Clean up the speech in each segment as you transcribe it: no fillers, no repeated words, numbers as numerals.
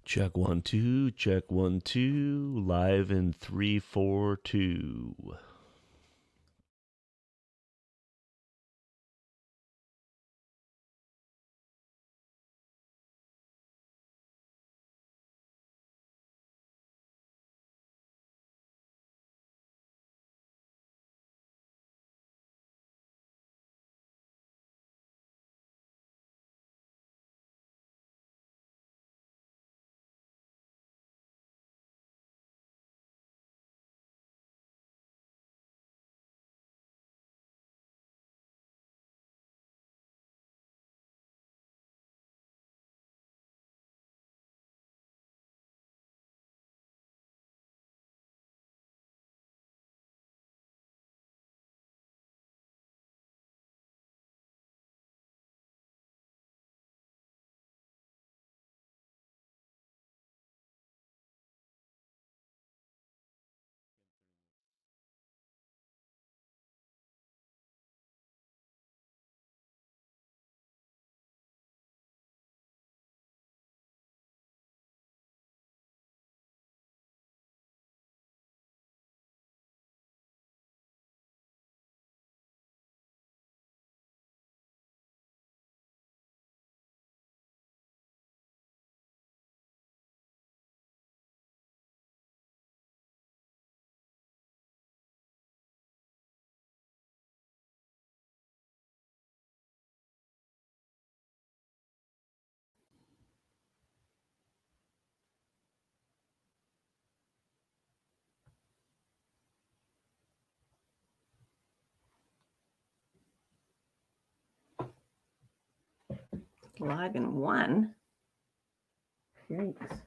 Check 1 2, check 1 2, live in 3 4 2. Live in one. Yikes.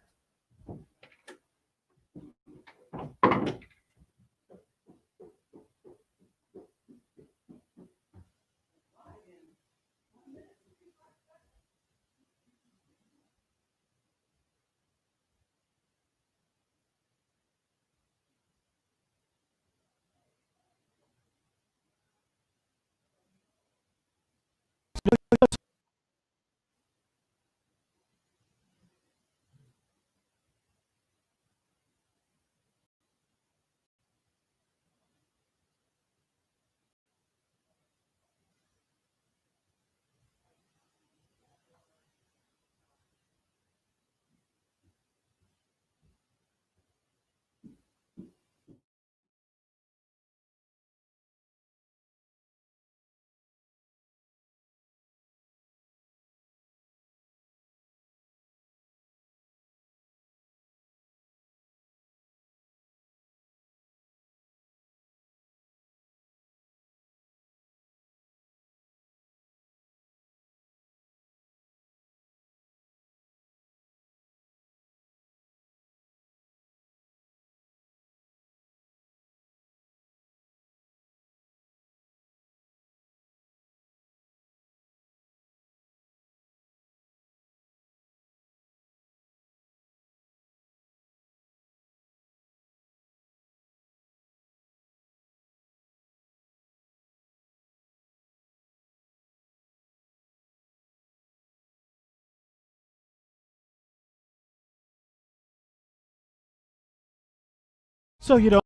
So you don't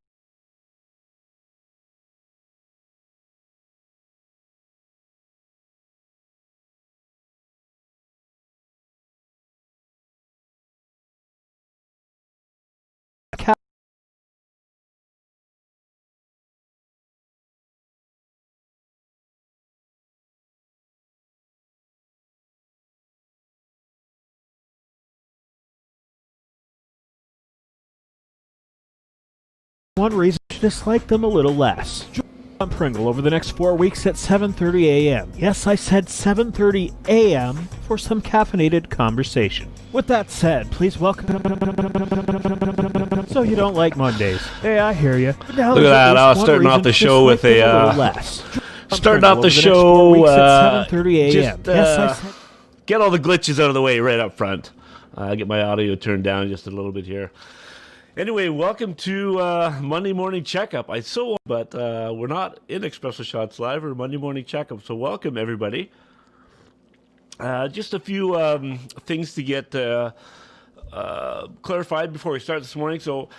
one reason to dislike them a little less. Join on Pringle over the next 4 weeks at 7:30 a.m. Yes, I said 7:30 a.m. for some caffeinated conversation. With that said, please welcome. So you don't like Mondays? Hey, I hear you. Look at that! I was starting off the show with starting off the show. 7:30 a.m. Yes, I said. Get all the glitches out of the way right up front. Get my audio turned down just a little bit here. Anyway, welcome to Monday Morning Checkup. But we're not in Espresso Shots Live or Monday Morning Checkup, so welcome everybody. Just a few things to get clarified before we start this morning. So,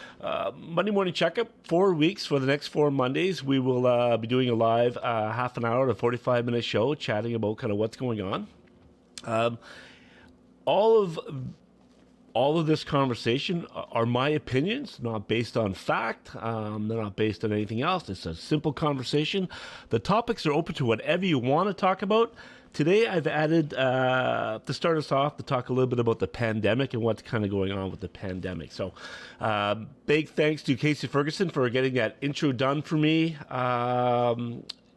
Monday morning checkup, 4 weeks for the next 4 Mondays. We will be doing a live half an hour to 45-minute show chatting about kind of what's going on. All of this conversation are my opinions, not based on fact. They're not based on anything else. It's a simple conversation. The topics are open to whatever you want to talk about. Today, I've added, to start us off, to talk a little bit about the pandemic and what's kind of going on with the pandemic. So, big thanks to Casey Ferguson for getting that intro done for me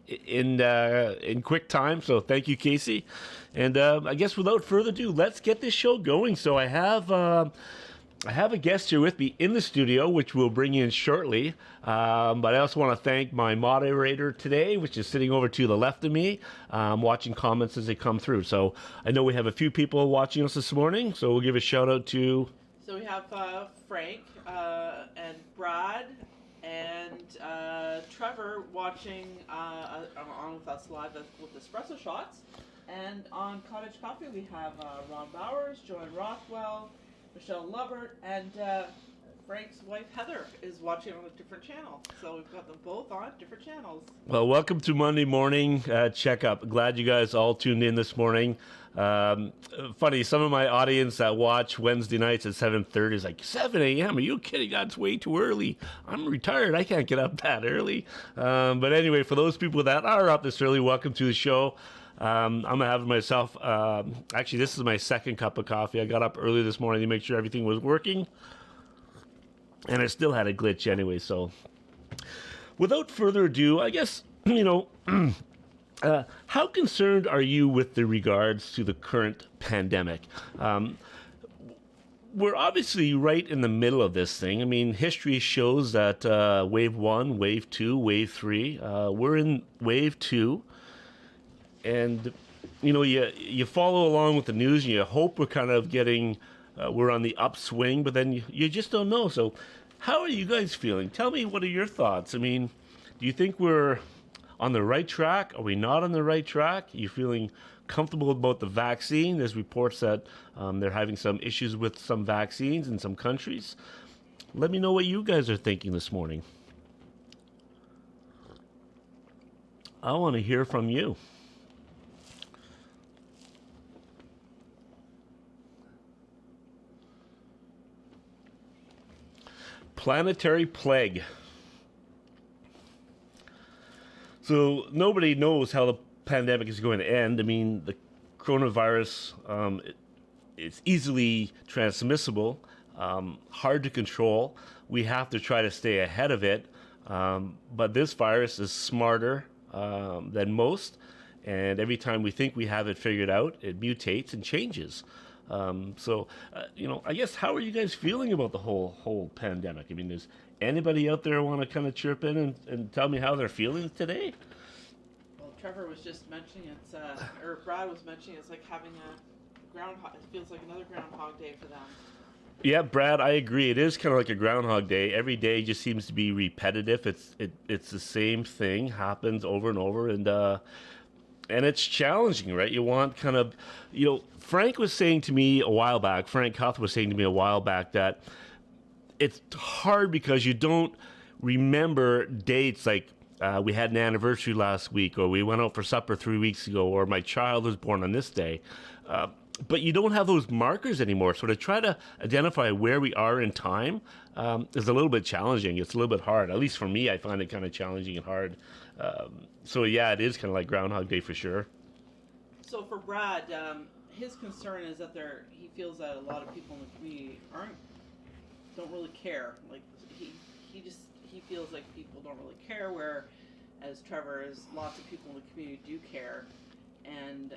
in quick time. So, thank you, Casey. And I guess without further ado, let's get this show going. So, I have a guest here with me in the studio, which we'll bring in shortly. But I also want to thank my moderator today, which is sitting over to the left of me, watching comments as they come through. So I know we have a few people watching us this morning, so we'll give a shout out to... So we have Frank and Brad and Trevor watching on with us live with Espresso Shots. And on Cottage Coffee, we have Ron Bowers, Joanne Rothwell, Michelle Lovert, and Frank's wife Heather is watching on a different channel. So we've got them both on different channels. Well, welcome to Monday morning checkup. Glad you guys all tuned in this morning. Funny, some of my audience that watch Wednesday nights at 7:30 is like, 7 a.m.? Are you kidding? That's way too early. I'm retired. I can't get up that early. But anyway, for those people that are up this early, welcome to the show. I'm having myself, actually, this is my second cup of coffee. I got up early this morning to make sure everything was working. And I still had a glitch anyway. So without further ado, I guess, how concerned are you with the regards to the current pandemic? We're obviously right in the middle of this thing. I mean, history shows that wave 1, wave 2, wave 3, we're in wave 2. And, you follow along with the news and you hope we're kind of getting, we're on the upswing, but then you just don't know. So how are you guys feeling? Tell me, what are your thoughts? I mean, do you think we're on the right track? Are we not on the right track? Are you feeling comfortable about the vaccine? There's reports that they're having some issues with some vaccines in some countries. Let me know what you guys are thinking this morning. I want to hear from you. Planetary plague. So nobody knows how the pandemic is going to end. I mean, the coronavirus, it's easily transmissible, hard to control. We have to try to stay ahead of it. But this virus is smarter than most. And every time we think we have it figured out, it mutates and changes. I guess, how are you guys feeling about the whole pandemic? I mean, does anybody out there want to kind of chirp in and tell me how they're feeling today? Well, Trevor was just mentioning or Brad was mentioning it's like having a groundhog. It feels like another Groundhog Day for them. Yeah, Brad, I agree. It is kind of like a Groundhog Day. Every day just seems to be repetitive. It's the same thing, happens over and over, and it's challenging, right? You want kind of, Frank was saying to me a while back, Frank Huth was saying to me a while back that it's hard because you don't remember dates like we had an anniversary last week, or we went out for supper 3 weeks ago, or my child was born on this day. But you don't have those markers anymore. So to try to identify where we are in time is a little bit challenging. It's a little bit hard. At least for me, I find it kind of challenging and hard. So yeah, it is kind of like Groundhog Day for sure. So for Brad, his concern is that he feels that a lot of people in the community don't really care. Like he feels like people don't really care. Where, as Trevor is, lots of people in the community do care. And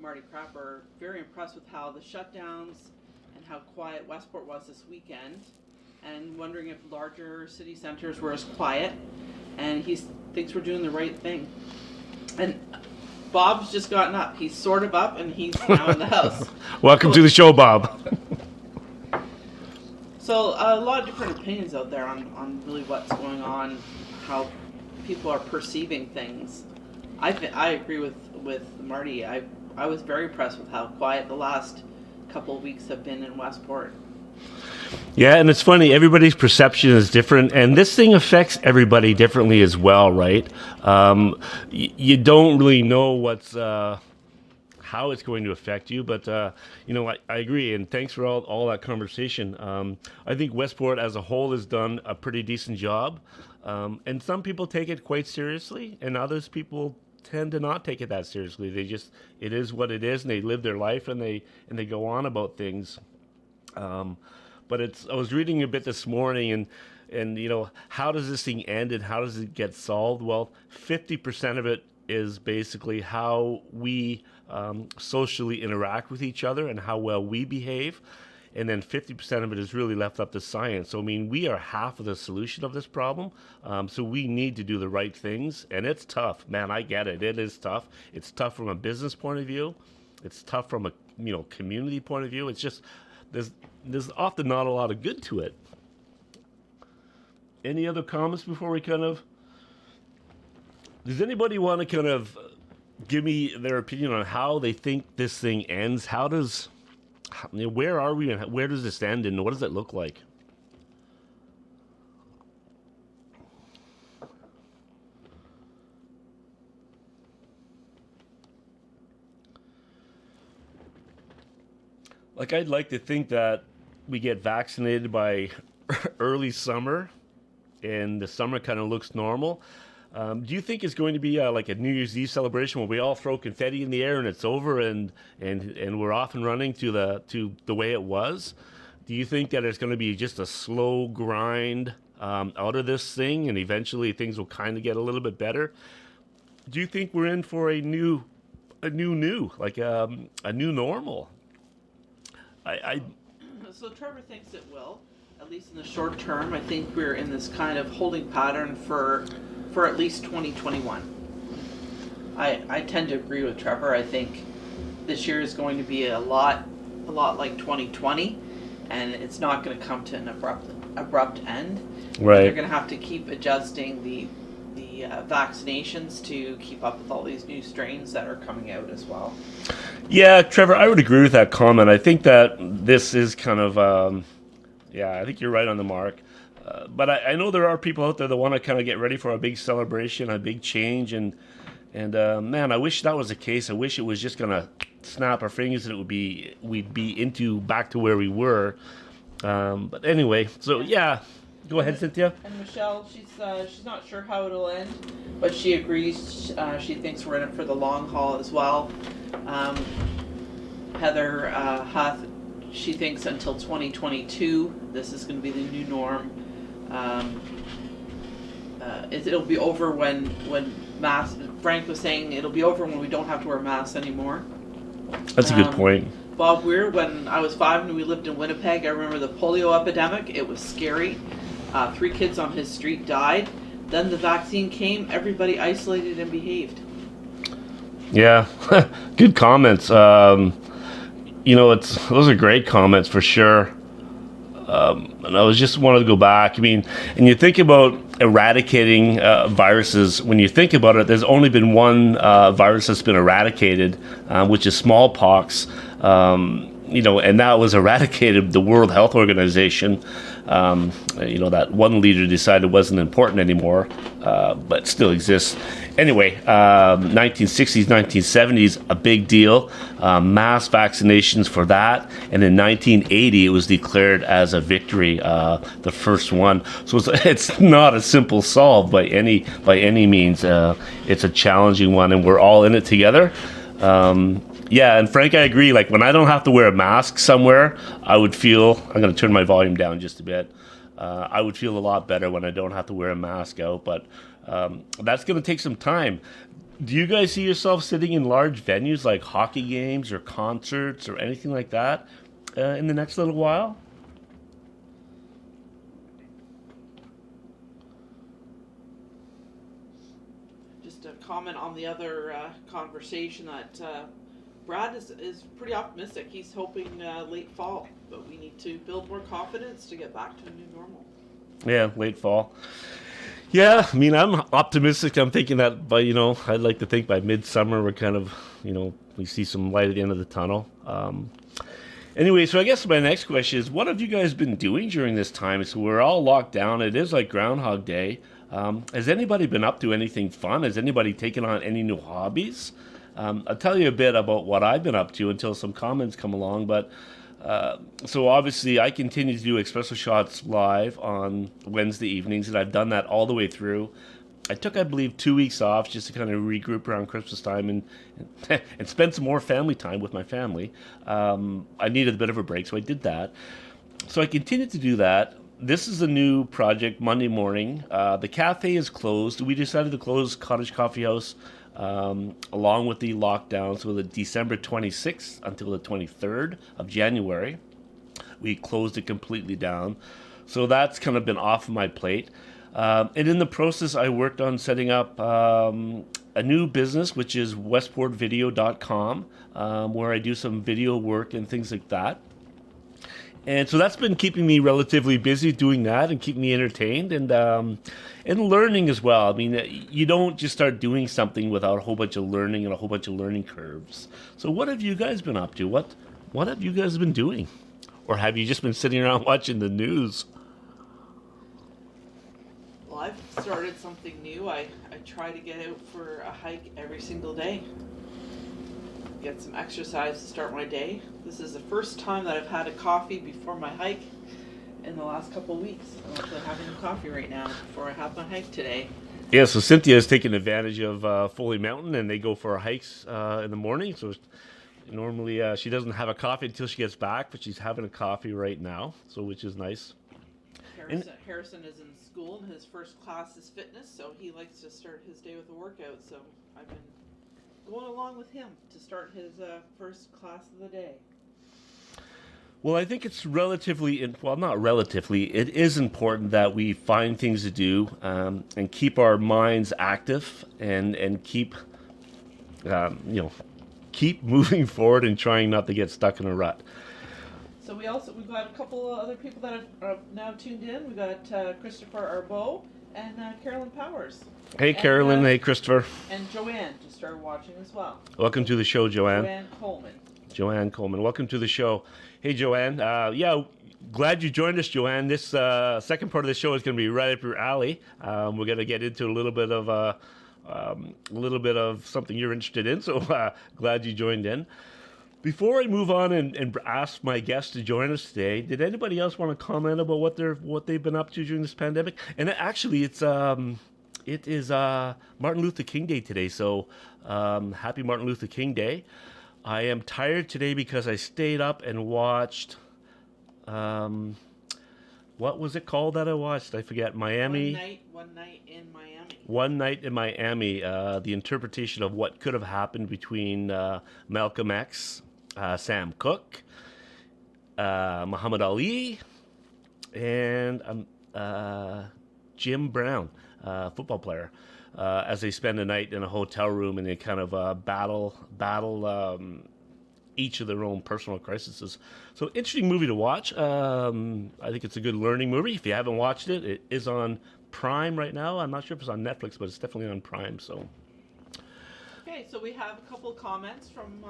Marty Crapper, very impressed with how the shutdowns and how quiet Westport was this weekend, and wondering if larger city centers were as quiet. And he thinks we're doing the right thing. And Bob's just gotten up. He's sort of up, and he's now in the house. Welcome to the show, Bob. So a lot of different opinions out there on really what's going on, how people are perceiving things. I agree with Marty. I was very impressed with how quiet the last couple of weeks have been in Westport. Yeah, and it's funny. Everybody's perception is different, and this thing affects everybody differently as well, right? You don't really know how it's going to affect you, but I agree, and thanks for all that conversation. I think Westport as a whole has done a pretty decent job, and some people take it quite seriously, and others people tend to not take it that seriously. It is what it is, and they live their life, and they go on about things. But I was reading a bit this morning, and how does this thing end, and how does it get solved? Well, 50% of it is basically how we socially interact with each other and how well we behave. And then 50% of it is really left up to science. So, I mean, we are half of the solution of this problem. So we need to do the right things. And it's tough. Man, I get it. It is tough. It's tough from a business point of view. It's tough from a community point of view. It's just, there's often not a lot of good to it. Any other comments before we does anybody want to kind of give me their opinion on how they think this thing ends? Where are we and where does this end and what does it look like? Like, I'd like to think that we get vaccinated by early summer and the summer kind of looks normal. Do you think it's going to be like a New Year's Eve celebration where we all throw confetti in the air and it's over and we're off and running to the way it was? Do you think that it's going to be just a slow grind out of this thing and eventually things will kind of get a little bit better? Do you think we're in for a new like a new normal? So Trevor thinks it will, at least in the short term. I think we're in this kind of holding pattern for at least 2021. I tend to agree with Trevor. I think this year is going to be a lot like 2020, and it's not going to come to an abrupt end. Right. They're going to have to keep adjusting the vaccinations to keep up with all these new strains that are coming out as well. Yeah, Trevor, I would agree with that comment. I think that this is kind of, I think you're right on the mark. But I know there are people out there that want to kind of get ready for a big celebration, a big change, and man, I wish that was the case. I wish it was just gonna snap our fingers and we'd be back to where we were. But anyway, so yeah, go ahead, Cynthia. And Michelle, she's not sure how it'll end, but she agrees. She thinks we're in it for the long haul as well. Heather Huth, she thinks until 2022, this is going to be the new norm. It'll be over when masks. Frank was saying it'll be over when we don't have to wear masks anymore. That's a good point. Bob Weir, when I was 5 and we lived in Winnipeg, I remember the polio epidemic. It was scary. 3 kids on his street died. Then the vaccine came. Everybody isolated and behaved. Yeah, good comments. Those are great comments for sure. And I was just wanted to go back. I mean, and you think about eradicating viruses. When you think about it, there's only been one virus that's been eradicated, which is smallpox. And that was eradicated. The World Health Organization, that one leader decided it wasn't important anymore, but still exists. Anyway, 1960s, 1970s, a big deal. Mass vaccinations for that. And in 1980, it was declared as a victory, the first one. So it's not a simple solve by any means. It's a challenging one, and we're all in it together. Yeah, and Frank, I agree. Like, when I don't have to wear a mask somewhere, I would feel, I'm going to turn my volume down just a bit. I would feel a lot better when I don't have to wear a mask out, but that's going to take some time. Do you guys see yourself sitting in large venues like hockey games or concerts or anything like that in the next little while? Just a comment on the other conversation that Brad is pretty optimistic. He's hoping late fall, but we need to build more confidence to get back to a new normal. Yeah, late fall. Yeah, I mean, I'm optimistic. I'm thinking that I'd like to think by midsummer we're kind of, we see some light at the end of the tunnel. Anyway, so I guess my next question is, what have you guys been doing during this time? So we're all locked down. It is like Groundhog Day. Has anybody been up to anything fun? Has anybody taken on any new hobbies? I'll tell you a bit about what I've been up to until some comments come along. But so obviously, I continue to do Espresso Shots live on Wednesday evenings, and I've done that all the way through. I took, I believe, 2 weeks off just to kind of regroup around Christmas time and spend some more family time with my family. I needed a bit of a break, so I did that. So I continued to do that. This is a new project Monday morning. The cafe is closed. We decided to close Cottage Coffee House along with the lockdown, so the December 26th until the 23rd of January. We closed it completely down. So that's kind of been off of my plate. And in the process, I worked on setting up a new business, which is westportvideo.com, where I do some video work and things like that. And so that's been keeping me relatively busy doing that and keeping me entertained and learning as well. I mean, you don't just start doing something without a whole bunch of learning and a whole bunch of learning curves. So what have you guys been up to? What have you guys been doing? Or have you just been sitting around watching the news? Well, I've started something new. I try to get out for a hike every single day. Get some exercise to start my day. This is the first time that I've had a coffee before my hike in the last couple of weeks. I'm actually having a coffee right now before I have my hike today. Yeah, so Cynthia has taken advantage of Foley Mountain, and they go for hikes in the morning. So normally she doesn't have a coffee until she gets back, but she's having a coffee right now, so which is nice. Harrison is in school, and his first class is fitness, so he likes to start his day with a workout. So I've been going along with him to start his first class of the day. Well, I think it's not relatively, it is important that we find things to do and keep our minds active and keep, keep moving forward and trying not to get stuck in a rut. So we've got a couple of other people that are now tuned in. We've got Christopher Arbeau and Carolyn Powers. Hey, Carolyn. Hey, Christopher. And Joanne just started watching as well. Welcome to the show, Joanne. Joanne Coleman. Welcome to the show. Hey, Joanne. Glad you joined us, Joanne. This second part of the show is going to be right up your alley. We're going to get into a little bit of something you're interested in. So glad you joined in. Before I move on and ask my guests to join us today, did anybody else want to comment about what they've been up to during this pandemic? And actually, it is Martin Luther King Day today, so happy Martin Luther King Day. I am tired today because I stayed up and watched, what was it called that I watched? I forget. Miami. One night in Miami. One Night in Miami, the interpretation of what could have happened between Malcolm X, Sam Cooke, Muhammad Ali, and Jim Brown, football player, as they spend a night in a hotel room and they kind of battle each of their own personal crises. So interesting movie to watch. I think it's a good learning movie. If you haven't watched it, it is on Prime right now. I'm not sure if it's on Netflix, but it's definitely on Prime. So. Okay, so we have a couple of comments from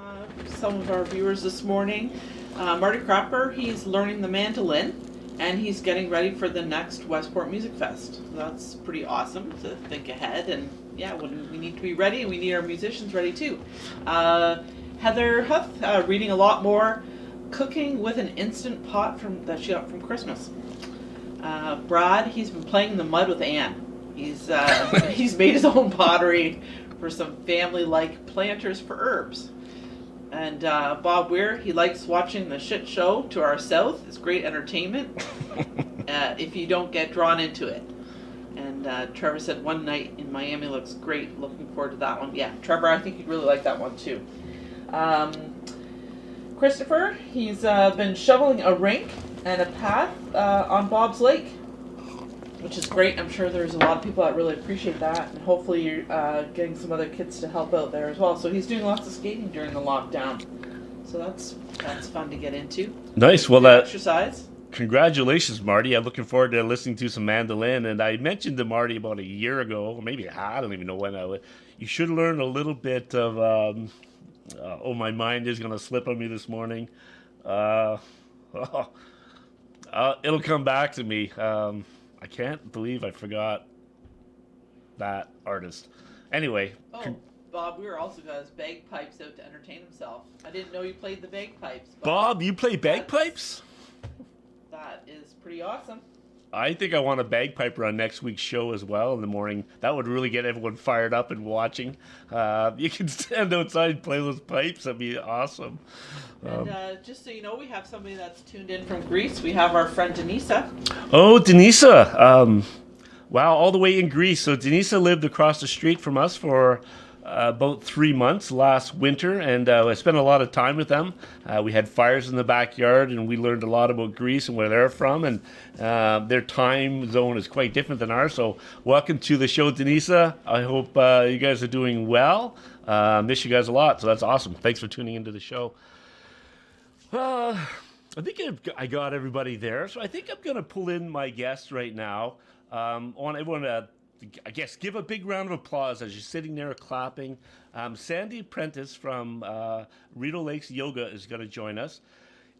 some of our viewers this morning. Marty Crapper, he's learning the mandolin, and he's getting ready for the next Westport Music Fest. So that's pretty awesome to think ahead, and yeah, we need to be ready, and we need our musicians ready too. Heather Huth, reading a lot more, cooking with an Instant Pot that she got from Christmas. Brad, he's been playing in the mud with Anne. He's made his own pottery for some family-like planters for herbs. And Bob Weir, he likes watching the shit show to our south. It's great entertainment if you don't get drawn into it. And Trevor said One Night in Miami looks great. Looking forward to that one. Yeah, Trevor, I think you'd really like that one too. Christopher, he's been shoveling a rink and a path on Bob's Lake, which is great. I'm sure there's a lot of people that really appreciate that, and hopefully you're getting some other kids to help out there as well. So he's doing lots of skating during the lockdown, so that's fun to get into. Nice. Well, exercise. Congratulations, Marty. I'm looking forward to listening to some mandolin. And I mentioned to Marty about a year ago, or maybe I don't even know when you should learn a little bit of. My mind is going to slip on me this morning. Uh, it'll come back to me. I can't believe I forgot that artist. Anyway, Oh, Bob Weir also got his bagpipes out to entertain himself. I didn't know you played the bagpipes. Bob, you play bagpipes? That is pretty awesome. I think I want a bagpiper on next week's show as well in the morning. That would really get everyone fired up and watching. You can stand outside and play those pipes. That'd be awesome. And just so you know, we have somebody that's tuned in from Greece. We have our friend Denisa. Oh, Denisa. Wow, all the way in Greece. So Denisa lived across the street from us for about 3 months last winter, and I spent a lot of time with them. We had fires in the backyard, and we learned a lot about Greece and where they're from, and their time zone is quite different than ours. So welcome to the show, Denisa. I hope you guys are doing well. Miss you guys a lot, so that's awesome. Thanks for tuning into the show. I think I got everybody there, so I think I'm going to pull in my guest right now. I want everyone to, I guess, give a big round of applause as you're sitting there clapping. Sandy Prentice from Rideau Lakes Yoga is going to join us.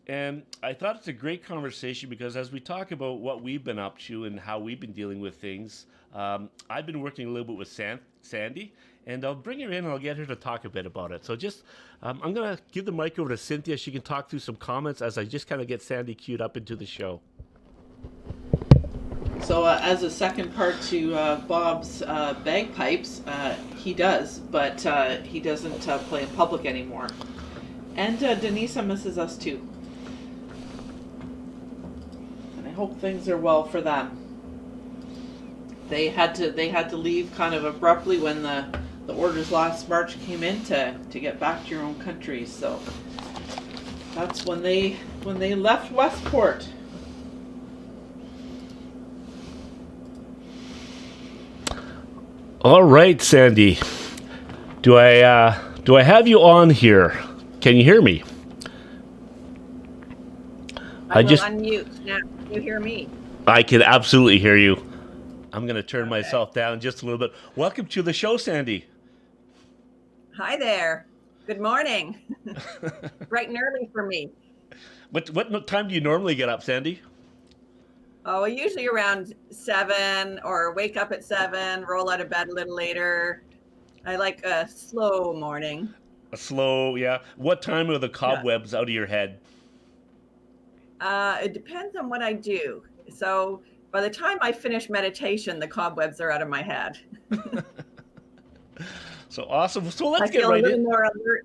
And I thought it's a great conversation because as we talk about what we've been up to and how we've been dealing with things, I've been working a little bit with Sandy, and I'll bring her in and I'll get her to talk a bit about it. So just, I'm going to give the mic over to Cynthia. She can talk through some comments as I just kind of get Sandy queued up into the show. So as a second part to Bob's bagpipes, he does, but he doesn't play in public anymore. And Denisa misses us too. And I hope things are well for them. They had to leave kind of abruptly when the orders last March came in to get back to your own country. So that's when they left Westport. All right, Sandy. Do I have you on here? Can you hear me? I will unmute now. Can you hear me? I can absolutely hear you. I'm going to turn myself down just a little bit. Welcome to the show, Sandy. Hi there. Good morning. Bright and early for me. What time do you normally get up, Sandy? Oh, usually around 7 or wake up at 7, roll out of bed a little later. I like a slow morning. A slow, yeah. What time are the cobwebs out of your head? It depends on what I do. So by the time I finish meditation, the cobwebs are out of my head. So awesome. So let's I get feel right a little in. more alert.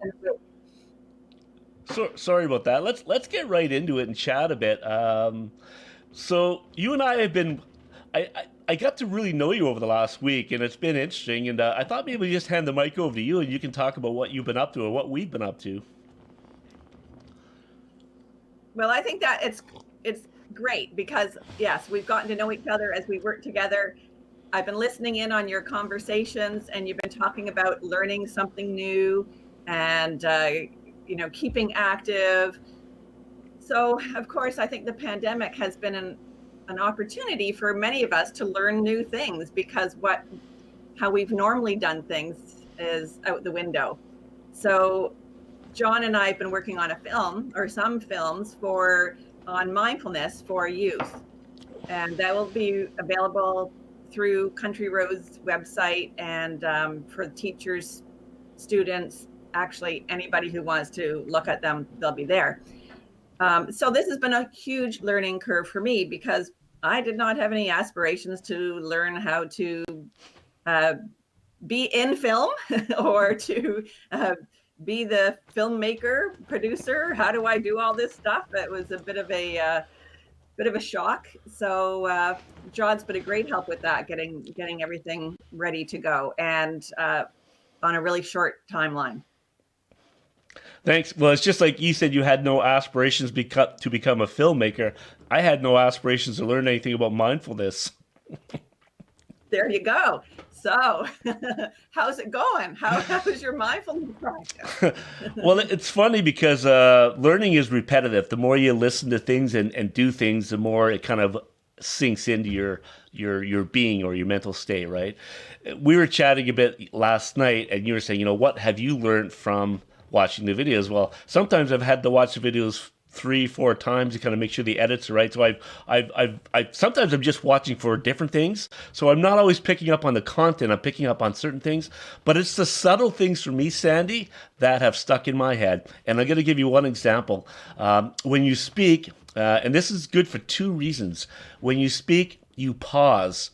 So, sorry about that. Let's get right into it and chat a bit. So you and I have been, I got to really know you over the last week, and it's been interesting. And I thought maybe we just hand the mic over to you, and you can talk about what you've been up to or what we've been up to. Well, I think that it's great because yes, we've gotten to know each other as we work together. I've been listening in on your conversations, and you've been talking about learning something new and keeping active. So, of course, I think the pandemic has been an opportunity for many of us to learn new things because how we've normally done things is out the window. So, John and I have been working on a film or some films on mindfulness for youth, and that will be available through Country Road's website and for teachers, students, actually anybody who wants to look at them, they'll be there. So this has been a huge learning curve for me because I did not have any aspirations to learn how to be in film or to be the filmmaker, producer. How do I do all this stuff? It was a bit of a shock. So John's been a great help with that, getting everything ready to go and on a really short timeline. Thanks. Well, it's just like you said, you had no aspirations to become a filmmaker. I had no aspirations to learn anything about mindfulness. There you go. So how's it going? How's your mindfulness practice? Well, it's funny because learning is repetitive. The more you listen to things and do things, the more it kind of sinks into your being or your mental state, right? We were chatting a bit last night, and you were saying, what have you learned from watching the videos? Well, sometimes I've had to watch the videos 3-4 times to kind of make sure the edits are right. So I've sometimes I'm just watching for different things. So I'm not always picking up on the content. I'm picking up on certain things, but it's the subtle things for me, Sandy, that have stuck in my head. And I'm going to give you one example. When you speak, and this is good for two reasons. When you speak, you pause.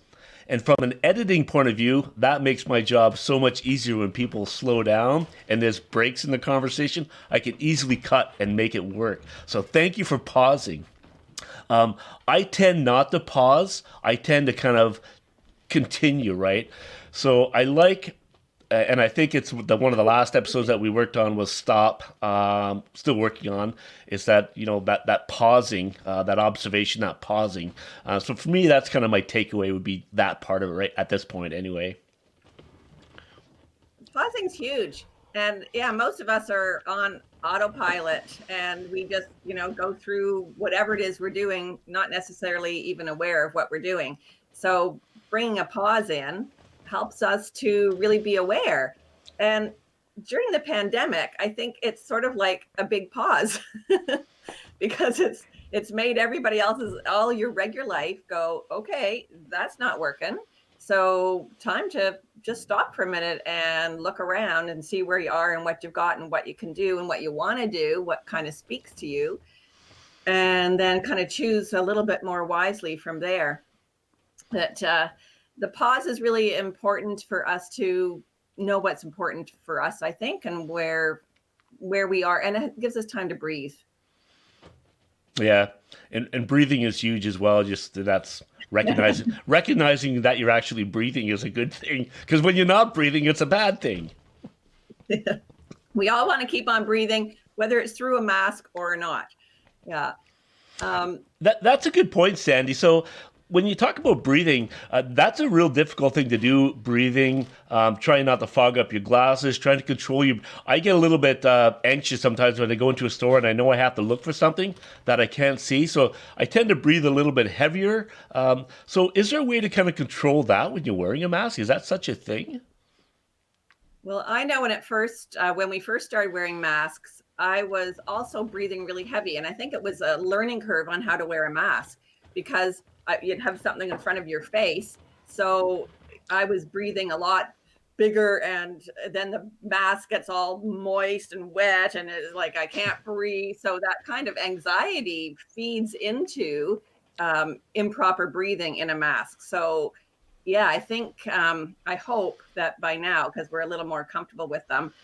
And from an editing point of view, that makes my job so much easier when people slow down and there's breaks in the conversation. I can easily cut and make it work. So thank you for pausing. I tend not to pause. I tend to kind of continue, right? So I like, and I think it's one of the last episodes that we worked on was stop. Still working on is that that pausing, that observation, that pausing. So for me, that's kind of my takeaway would be that part of it right at this point, anyway. Pausing's huge, and yeah, most of us are on autopilot, and we just go through whatever it is we're doing, not necessarily even aware of what we're doing. So bringing a pause in helps us to really be aware. And during the pandemic, I think it's sort of like a big pause because it's made everybody else's, all your regular life go, okay, that's not working. So time to just stop for a minute and look around and see where you are and what you've got and what you can do and what you want to do, what kind of speaks to you, and then kind of choose a little bit more wisely from there. That the pause is really important for us to know what's important for us, I think, and where we are, and it gives us time to breathe. Yeah, and breathing is huge as well. Just that's recognizing that you're actually breathing is a good thing, because when you're not breathing, it's a bad thing. We all want to keep on breathing, whether it's through a mask or not. Yeah. That's a good point, Sandy. So when you talk about breathing, that's a real difficult thing to do, breathing, trying not to fog up your glasses, trying to control your... I get a little bit anxious sometimes when I go into a store and I know I have to look for something that I can't see. So I tend to breathe a little bit heavier. So is there a way to kind of control that when you're wearing a mask? Is that such a thing? Well, I know when we first started wearing masks, I was also breathing really heavy. And I think it was a learning curve on how to wear a mask, because you'd have something in front of your face. So I was breathing a lot bigger, and then the mask gets all moist and wet, and it's like I can't breathe. So that kind of anxiety feeds into improper breathing in a mask. So yeah, I think, I hope that by now, because we're a little more comfortable with them,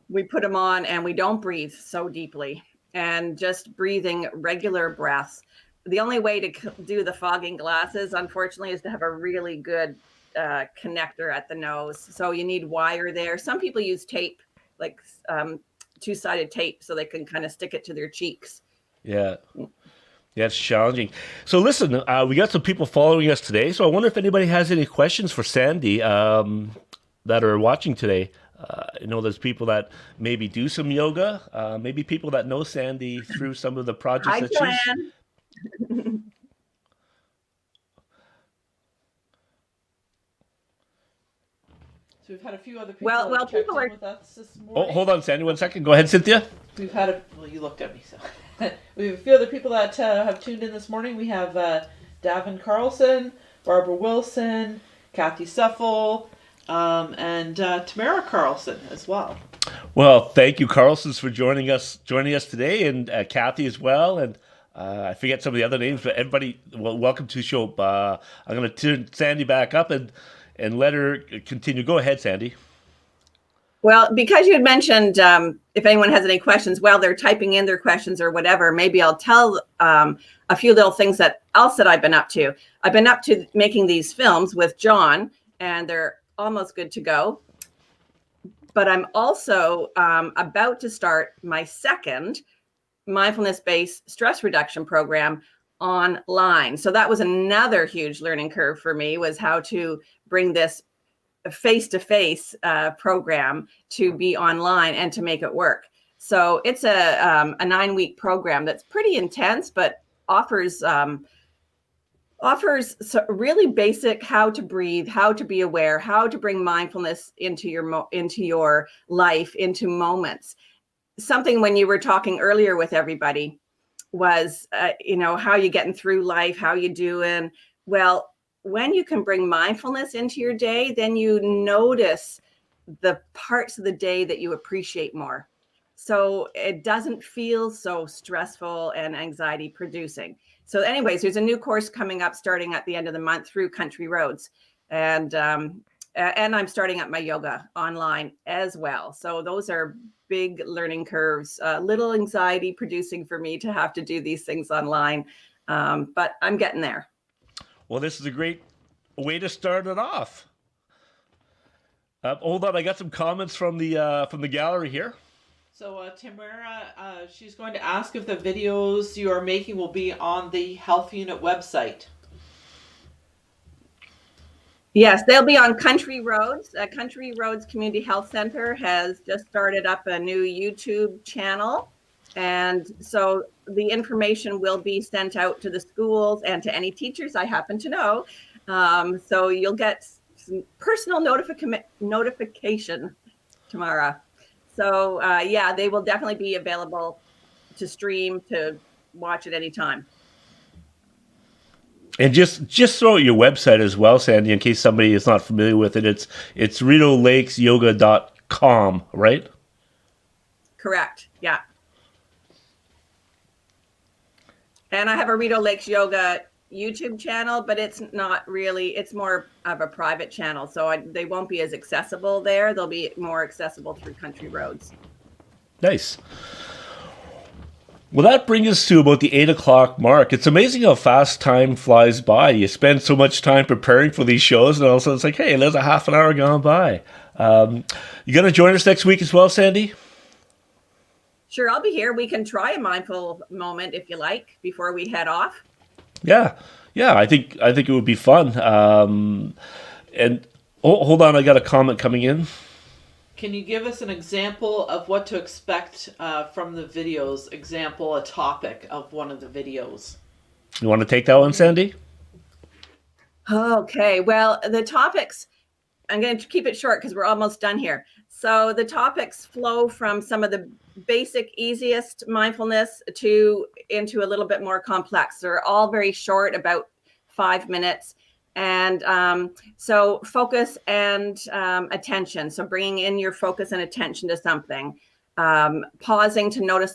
we put them on and we don't breathe so deeply, and just breathing regular breaths. The only way to do the fogging glasses, unfortunately, is to have a really good connector at the nose. So you need wire there. Some people use tape, like two-sided tape, so they can kind of stick it to their cheeks. Yeah. Yeah, it's challenging. So listen, we got some people following us today. So I wonder if anybody has any questions for Sandy that are watching today. I know there's people that maybe do some yoga, maybe people that know Sandy through some of the projects Hi, that Joanne. she's... So we've had a few other people Well, that checked people in are... with us this morning. Oh, hold on, Sandy, 1 second. Go ahead, Cynthia. We've had well, you looked at me, so. We have a few other people that have tuned in this morning. We have Davin Carlson, Barbara Wilson, Kathy Suffel, and Tamara Carlson as well. Well, thank you, Carlsons, for joining us today, and Kathy as well. And I forget some of the other names, but everybody, well, welcome to the show. I'm going to turn Sandy back up and let her continue. Go ahead, Sandy. Well, because you had mentioned if anyone has any questions, while they're typing in their questions or whatever, maybe I'll tell a few little things else that I've been up to. I've been up to making these films with John, and they're almost good to go. But I'm also about to start my second mindfulness-based stress reduction program online. So that was another huge learning curve for me, was how to bring this face-to-face program to be online and to make it work. So it's a 9-week program that's pretty intense, but offers really basic how to breathe, how to be aware, how to bring mindfulness into your life, into moments. Something when you were talking earlier with everybody, was, how you getting through life, how you doing? Well, when you can bring mindfulness into your day, then you notice the parts of the day that you appreciate more. So it doesn't feel so stressful and anxiety producing. So anyways, there's a new course coming up starting at the end of the month through Country Roads. And I'm starting up my yoga online as well. So those are big learning curves, little anxiety producing for me to have to do these things online. But I'm getting there. Well, this is a great way to start it off. Hold on, I got some comments from the gallery here. So Tamara, she's going to ask if the videos you are making will be on the Health Unit website. Yes, they'll be on Country Roads. Country Roads Community Health Center has just started up a new YouTube channel. And so the information will be sent out to the schools and to any teachers I happen to know. So you'll get some personal notification tomorrow. So they will definitely be available to stream, to watch at any time. And just throw out your website as well, Sandy, in case somebody is not familiar with it. It's RitoLakesYoga.com, right? Correct. Yeah. And I have a Rito Lakes Yoga YouTube channel, but it's not really, it's more of a private channel. So they won't be as accessible there. They'll be more accessible through Country Roads. Nice. Well, that brings us to about the 8 o'clock mark. It's amazing how fast time flies by. You spend so much time preparing for these shows, and also it's like, hey, there's a half an hour gone by. You going to join us next week as well, Sandy? Sure, I'll be here. We can try a mindful moment if you like before we head off. Yeah, I think it would be fun. And hold on, I got a comment coming in. Can you give us an example of what to expect from the videos? Example, a topic of one of the videos. You want to take that one, Sandy? Okay, well, the topics, I'm going to keep it short because we're almost done here. So the topics flow from some of the basic, easiest mindfulness into a little bit more complex. They're all very short, about 5 minutes. And so focus and attention. So bringing in your focus and attention to something, pausing to notice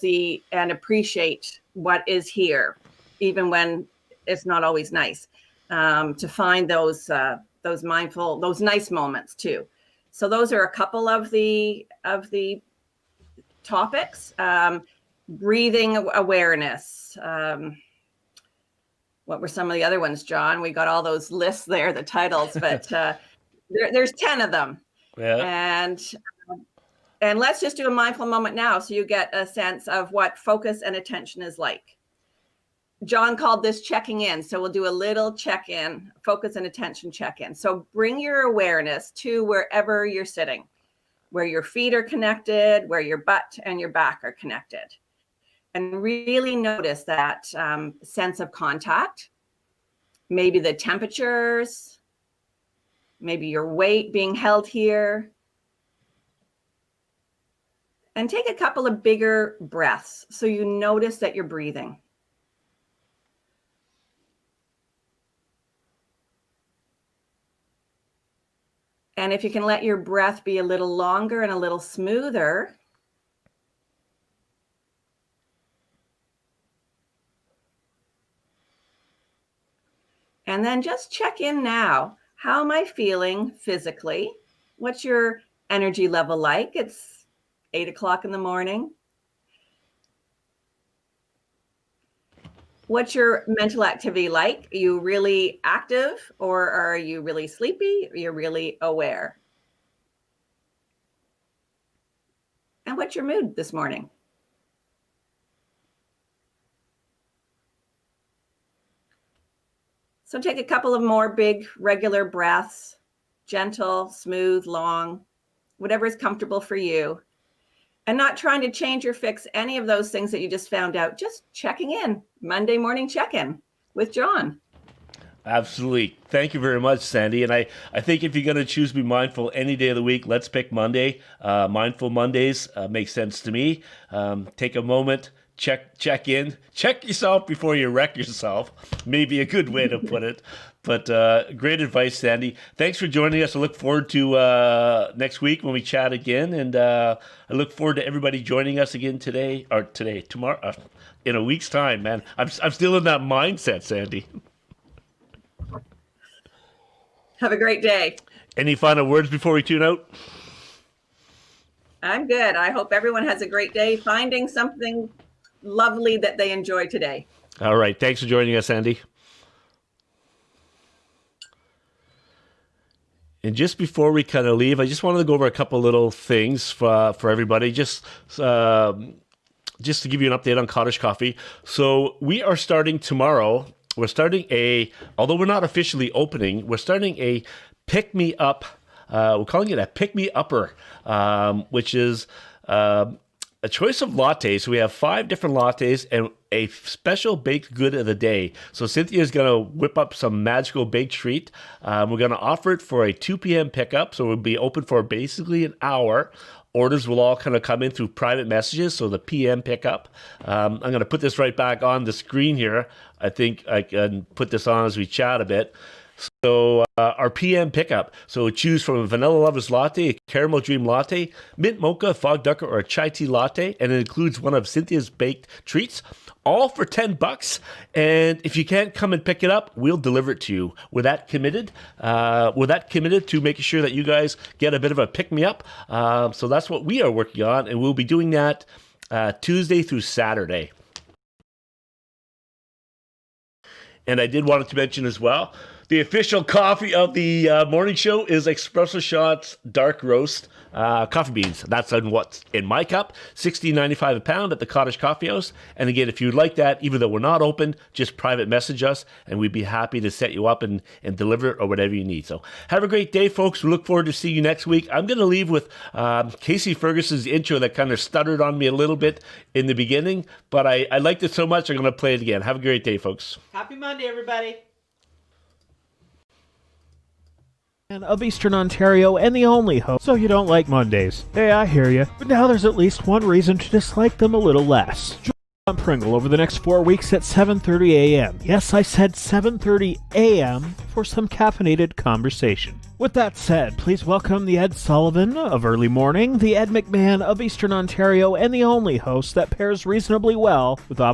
and appreciate what is here, even when it's not always nice, to find those mindful, those nice moments too. So those are a couple of the topics. Breathing awareness. What were some of the other ones, John? We got all those lists there, the titles, but there's 10 of them. Yeah. And let's just do a mindful moment now so you get a sense of what focus and attention is like. John called this checking in. So we'll do a little check-in, focus and attention check-in. So bring your awareness to wherever you're sitting, where your feet are connected, where your butt and your back are connected. And really notice that sense of contact, maybe the temperatures, maybe your weight being held here. And take a couple of bigger breaths so you notice that you're breathing. And if you can let your breath be a little longer and a little smoother, and then just check in now. How am I feeling physically? What's your energy level like? It's 8 o'clock in the morning. What's your mental activity like? Are you really active, or are you really sleepy? Are you really aware? And what's your mood this morning? So take a couple of more big regular breaths, gentle, smooth, long, whatever is comfortable for you. And not trying to change or fix any of those things that you just found out, just checking in, Monday morning check-in with John. Absolutely. Thank you very much, Sandy. And I think if you're going to choose to be mindful any day of the week, let's pick Monday. Mindful Mondays makes sense to me. Take a moment check in. Check yourself before you wreck yourself. Maybe a good way to put it. But great advice, Sandy. Thanks for joining us. I look forward to next week when we chat again. And I look forward to everybody joining us again tomorrow, in a week's time, man. I'm still in that mindset, Sandy. Have a great day. Any final words before we tune out? I'm good. I hope everyone has a great day finding something lovely that they enjoy today. All right. Thanks for joining us, Sandy. And just before we kind of leave, I just wanted to go over a couple little things for everybody, just to give you an update on Cottage Coffee. So we are starting tomorrow. We're starting although we're not officially opening, we're starting a Pick Me Up. We're calling it a Pick Me Upper, which is a choice of lattes. So we have 5 different lattes and a special baked good of the day. So Cynthia's going to whip up some magical baked treat. We're going to offer it for a 2 p.m. pickup. So we'll be open for basically an hour. Orders will all kind of come in through private messages, so the PM pickup. I'm going to put this right back on the screen here. I think I can put this on as we chat a bit. So our PM pickup. So choose from a Vanilla Lovers Latte, a Caramel Dream Latte, Mint Mocha, Fog Ducker, or a Chai Tea Latte. And it includes one of Cynthia's baked treats, all for $10. And if you can't come and pick it up, we'll deliver it to you. We're that committed. To making sure that you guys get a bit of a pick-me-up. So that's what we are working on. And we'll be doing that Tuesday through Saturday. And I did want to mention as well, the official coffee of the morning show is Espresso Shots Dark Roast coffee beans. That's what's in my cup, $16.95 a pound at the Cottage Coffee House. And again, if you'd like that, even though we're not open, just private message us, and we'd be happy to set you up and deliver it or whatever you need. So have a great day, folks. We look forward to seeing you next week. I'm going to leave with Casey Ferguson's intro that kind of stuttered on me a little bit in the beginning, but I liked it so much, I'm going to play it again. Have a great day, folks. Happy Monday, everybody. Of Eastern Ontario and the only host. So you don't like Mondays. Hey, I hear you. But now there's at least one reason to dislike them a little less. Join Pringle over the next 4 weeks at 7:30 a.m. Yes, I said 7:30 a.m. for some caffeinated conversation. With that said, please welcome the Ed Sullivan of Early Morning, the Ed McMahon of Eastern Ontario, and the only host that pairs reasonably well with